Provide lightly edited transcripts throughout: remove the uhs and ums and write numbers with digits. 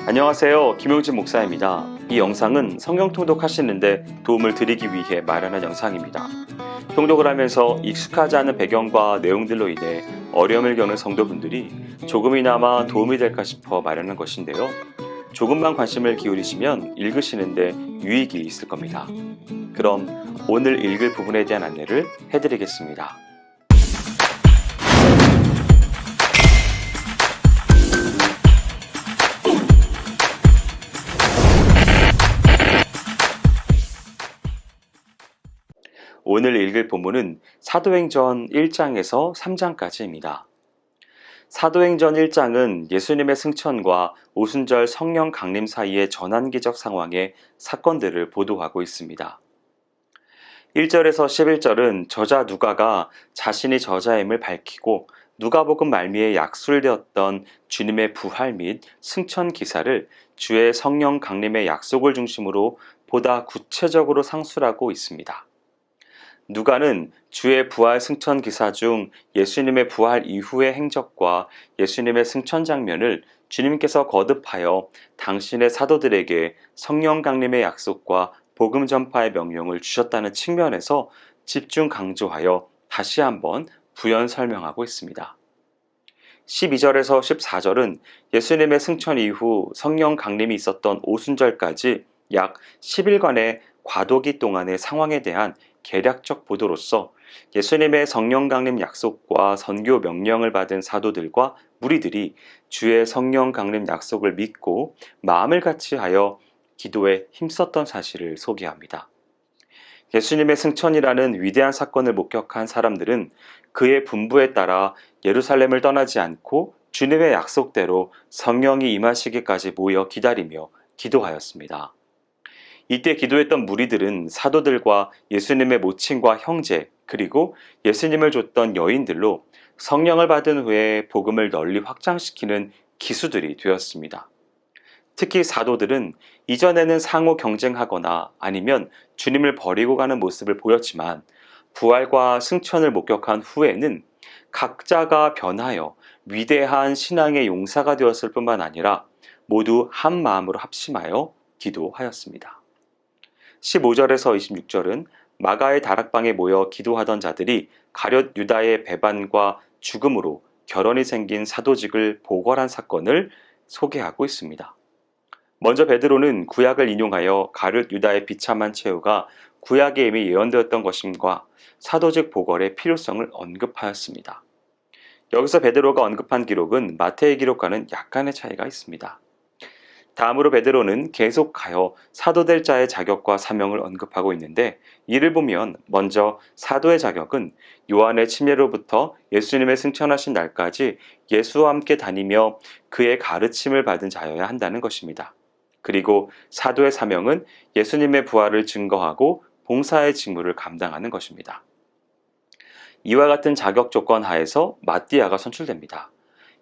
안녕하세요. 김용진 목사입니다. 이 영상은 성경 통독하시는데 도움을 드리기 위해 마련한 영상입니다. 통독을 하면서 익숙하지 않은 배경과 내용들로 인해 어려움을 겪는 성도분들이 조금이나마 도움이 될까 싶어 마련한 것인데요. 조금만 관심을 기울이시면 읽으시는데 유익이 있을 겁니다. 그럼 오늘 읽을 부분에 대한 안내를 해드리겠습니다. 오늘 읽을 본문은 사도행전 1장에서 3장까지입니다. 사도행전 1장은 예수님의 승천과 오순절 성령 강림 사이의 전환기적 상황의 사건들을 보도하고 있습니다. 1절에서 11절은 저자 누가가 자신이 저자임을 밝히고 누가복음 말미에 약술되었던 주님의 부활 및 승천 기사를 주의 성령 강림의 약속을 중심으로 보다 구체적으로 상술하고 있습니다. 누가는 주의 부활 승천 기사 중 예수님의 부활 이후의 행적과 예수님의 승천 장면을 주님께서 거듭하여 당신의 사도들에게 성령 강림의 약속과 복음 전파의 명령을 주셨다는 측면에서 집중 강조하여 다시 한번 부연 설명하고 있습니다. 12절에서 14절은 예수님의 승천 이후 성령 강림이 있었던 오순절까지 약 10일간의 과도기 동안의 상황에 대한 개략적 보도로서 예수님의 성령 강림 약속과 선교 명령을 받은 사도들과 무리들이 주의 성령 강림 약속을 믿고 마음을 같이하여 기도에 힘썼던 사실을 소개합니다. 예수님의 승천이라는 위대한 사건을 목격한 사람들은 그의 분부에 따라 예루살렘을 떠나지 않고 주님의 약속대로 성령이 임하시기까지 모여 기다리며 기도하였습니다. 이때 기도했던 무리들은 사도들과 예수님의 모친과 형제 그리고 예수님을 줬던 여인들로 성령을 받은 후에 복음을 널리 확장시키는 기수들이 되었습니다. 특히 사도들은 이전에는 상호 경쟁하거나 아니면 주님을 버리고 가는 모습을 보였지만 부활과 승천을 목격한 후에는 각자가 변하여 위대한 신앙의 용사가 되었을 뿐만 아니라 모두 한 마음으로 합심하여 기도하였습니다. 15절에서 26절은 마가의 다락방에 모여 기도하던 자들이 가룟 유다의 배반과 죽음으로 결혼이 생긴 사도직을 보궐한 사건을 소개하고 있습니다. 먼저 베드로는 구약을 인용하여 가룟 유다의 비참한 최후가 구약에 이미 예언되었던 것임과 사도직 보궐의 필요성을 언급하였습니다. 여기서 베드로가 언급한 기록은 마태의 기록과는 약간의 차이가 있습니다. 다음으로 베드로는 계속하여 사도될 자의 자격과 사명을 언급하고 있는데 이를 보면 먼저 사도의 자격은 요한의 침례로부터 예수님의 승천하신 날까지 예수와 함께 다니며 그의 가르침을 받은 자여야 한다는 것입니다. 그리고 사도의 사명은 예수님의 부활을 증거하고 봉사의 직무를 감당하는 것입니다. 이와 같은 자격 조건 하에서 마띠아가 선출됩니다.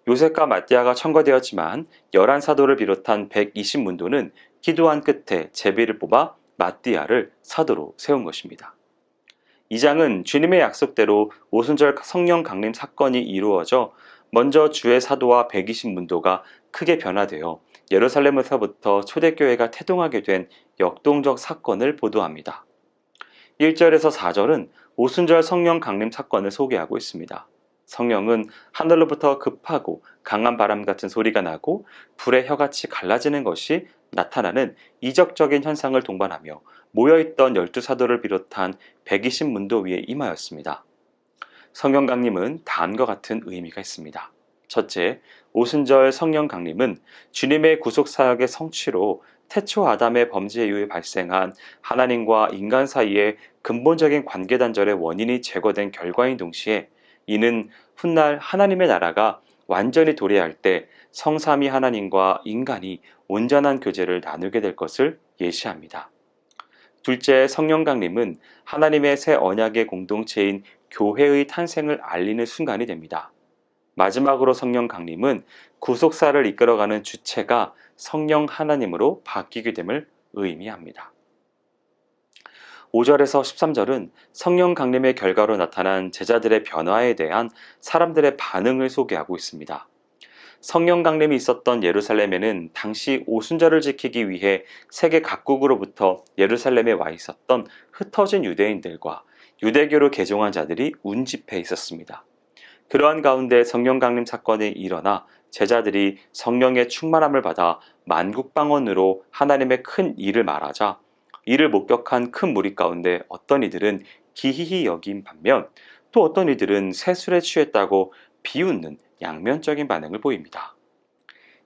요셉과 마띠아가 청거되었지만 11사도를 비롯한 120문도는 기도한 끝에 제비를 뽑아 마띠아를 사도로 세운 것입니다. 이 장은 주님의 약속대로 오순절 성령 강림 사건이 이루어져 먼저 주의 사도와 120문도가 크게 변화되어 예루살렘에서부터 초대교회가 태동하게 된 역동적 사건을 보도합니다. 1절에서 4절은 오순절 성령 강림 사건을 소개하고 있습니다. 성령은 하늘로부터 급하고 강한 바람 같은 소리가 나고 불의 혀같이 갈라지는 것이 나타나는 이적적인 현상을 동반하며 모여있던 12사도를 비롯한 120문도 위에 임하였습니다. 성령 강림은 다음과 같은 의미가 있습니다. 첫째, 오순절 성령 강림은 주님의 구속사역의 성취로 태초 아담의 범죄 이후에 발생한 하나님과 인간 사이의 근본적인 관계 단절의 원인이 제거된 결과인 동시에 이는 훗날 하나님의 나라가 완전히 도래할 때 성삼위 하나님과 인간이 온전한 교제를 나누게 될 것을 예시합니다. 둘째, 성령 강림은 하나님의 새 언약의 공동체인 교회의 탄생을 알리는 순간이 됩니다. 마지막으로 성령 강림은 구속사를 이끌어가는 주체가 성령 하나님으로 바뀌게 됨을 의미합니다. 5절에서 13절은 성령 강림의 결과로 나타난 제자들의 변화에 대한 사람들의 반응을 소개하고 있습니다. 성령 강림이 있었던 예루살렘에는 당시 오순절을 지키기 위해 세계 각국으로부터 예루살렘에 와 있었던 흩어진 유대인들과 유대교로 개종한 자들이 운집해 있었습니다. 그러한 가운데 성령 강림 사건이 일어나 제자들이 성령의 충만함을 받아 만국방언으로 하나님의 큰 일을 말하자 이를 목격한 큰 무리 가운데 어떤 이들은 기이히 여긴 반면 또 어떤 이들은 새술에 취했다고 비웃는 양면적인 반응을 보입니다.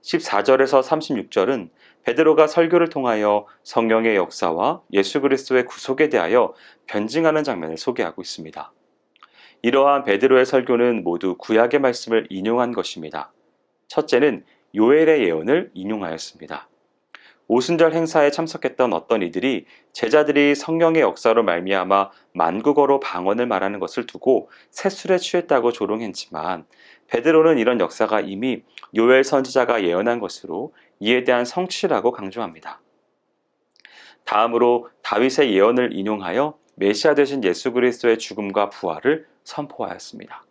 14절에서 36절은 베드로가 설교를 통하여 성령의 역사와 예수 그리스도의 구속에 대하여 변증하는 장면을 소개하고 있습니다. 이러한 베드로의 설교는 모두 구약의 말씀을 인용한 것입니다. 첫째는 요엘의 예언을 인용하였습니다. 오순절 행사에 참석했던 어떤 이들이 제자들이 성령의 역사로 말미암아 만국어로 방언을 말하는 것을 두고 새술에 취했다고 조롱했지만 베드로는 이런 역사가 이미 요엘 선지자가 예언한 것으로 이에 대한 성취라고 강조합니다. 다음으로 다윗의 예언을 인용하여 메시아 되신 예수 그리스도의 죽음과 부활을 선포하였습니다.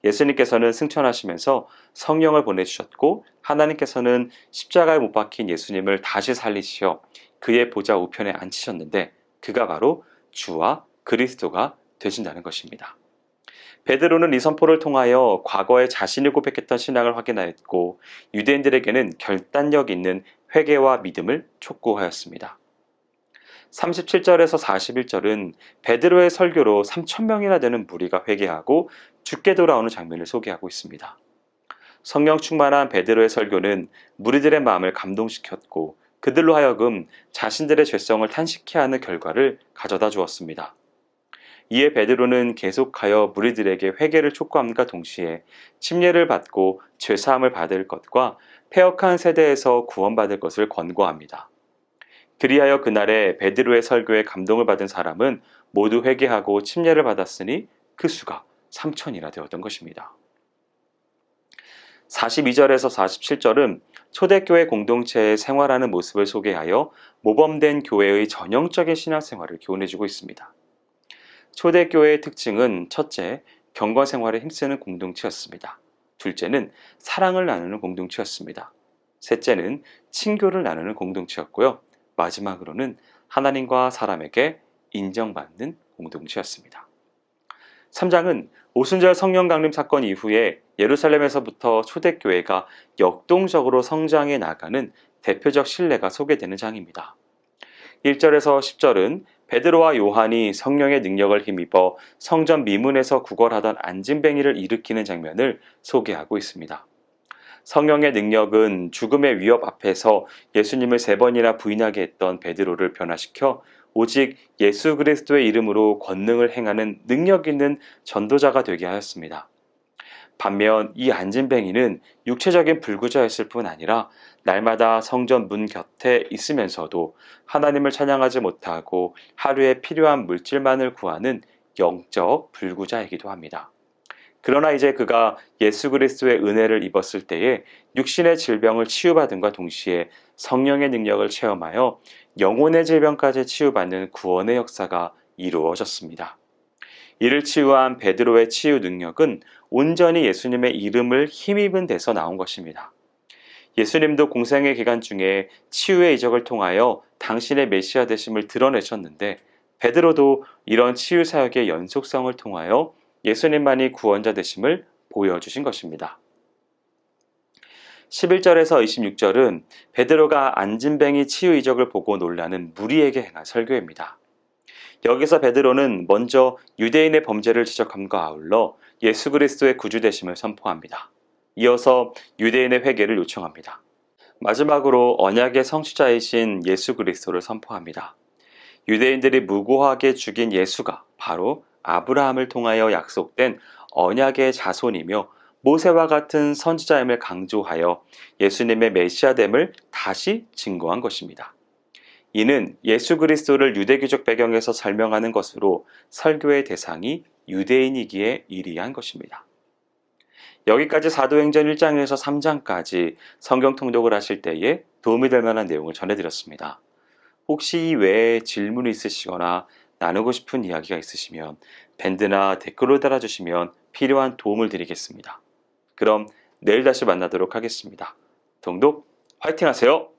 예수님께서는 승천하시면서 성령을 보내주셨고 하나님께서는 십자가에 못 박힌 예수님을 다시 살리시어 그의 보좌 우편에 앉히셨는데 그가 바로 주와 그리스도가 되신다는 것입니다. 베드로는 이 선포를 통하여 과거에 자신이 고백했던 신앙을 확인하였고 유대인들에게는 결단력 있는 회개와 믿음을 촉구하였습니다. 37절에서 41절은 베드로의 설교로 3,000명이나 되는 무리가 회개하고 죽게 돌아오는 장면을 소개하고 있습니다. 성령 충만한 베드로의 설교는 무리들의 마음을 감동시켰고 그들로 하여금 자신들의 죄성을 탄식케 하는 결과를 가져다 주었습니다. 이에 베드로는 계속하여 무리들에게 회개를 촉구함과 동시에 침례를 받고 죄사함을 받을 것과 패역한 세대에서 구원받을 것을 권고합니다. 그리하여 그날에 베드로의 설교에 감동을 받은 사람은 모두 회개하고 침례를 받았으니 그 수가 3,000이나 되었던 것입니다. 42절에서 47절은 초대교회 공동체의 생활하는 모습을 소개하여 모범된 교회의 전형적인 신앙생활을 교훈해주고 있습니다. 초대교회의 특징은 첫째, 경건생활에 힘쓰는 공동체였습니다. 둘째는 사랑을 나누는 공동체였습니다. 셋째는 친교를 나누는 공동체였고요. 마지막으로는 하나님과 사람에게 인정받는 공동체였습니다. 3장은 오순절 성령 강림 사건 이후에 예루살렘에서부터 초대교회가 역동적으로 성장해 나가는 대표적 신뢰가 소개되는 장입니다. 1절에서 10절은 베드로와 요한이 성령의 능력을 힘입어 성전 미문에서 구걸하던 안진뱅이를 일으키는 장면을 소개하고 있습니다. 성령의 능력은 죽음의 위협 앞에서 예수님을 3번이나 부인하게 했던 베드로를 변화시켜 오직 예수 그리스도의 이름으로 권능을 행하는 능력 있는 전도자가 되게 하였습니다. 반면 이 안진뱅이는 육체적인 불구자였을 뿐 아니라 날마다 성전 문 곁에 있으면서도 하나님을 찬양하지 못하고 하루에 필요한 물질만을 구하는 영적 불구자이기도 합니다. 그러나 이제 그가 예수 그리스도의 은혜를 입었을 때에 육신의 질병을 치유받음과 동시에 성령의 능력을 체험하여 영혼의 질병까지 치유받는 구원의 역사가 이루어졌습니다. 이를 치유한 베드로의 치유 능력은 온전히 예수님의 이름을 힘입은 데서 나온 것입니다. 예수님도 공생의 기간 중에 치유의 이적을 통하여 당신의 메시아 되심을 드러내셨는데 베드로도 이런 치유 사역의 연속성을 통하여 예수님만이 구원자 되심을 보여주신 것입니다. 11절에서 26절은 베드로가 안진뱅이 치유 이적을 보고 놀라는 무리에게 행한 설교입니다. 여기서 베드로는 먼저 유대인의 범죄를 지적함과 아울러 예수 그리스도의 구주 되심을 선포합니다. 이어서 유대인의 회개를 요청합니다. 마지막으로 언약의 성취자이신 예수 그리스도를 선포합니다. 유대인들이 무고하게 죽인 예수가 바로 아브라함을 통하여 약속된 언약의 자손이며 모세와 같은 선지자임을 강조하여 예수님의 메시아됨을 다시 증거한 것입니다. 이는 예수 그리스도를 유대교적 배경에서 설명하는 것으로 설교의 대상이 유대인이기에 유리한 것입니다. 여기까지 사도행전 1장에서 3장까지 성경 통독을 하실 때에 도움이 될 만한 내용을 전해드렸습니다. 혹시 이 외에 질문이 있으시거나 나누고 싶은 이야기가 있으시면 밴드나 댓글로 달아주시면 필요한 도움을 드리겠습니다. 그럼 내일 다시 만나도록 하겠습니다. 동독 화이팅 하세요.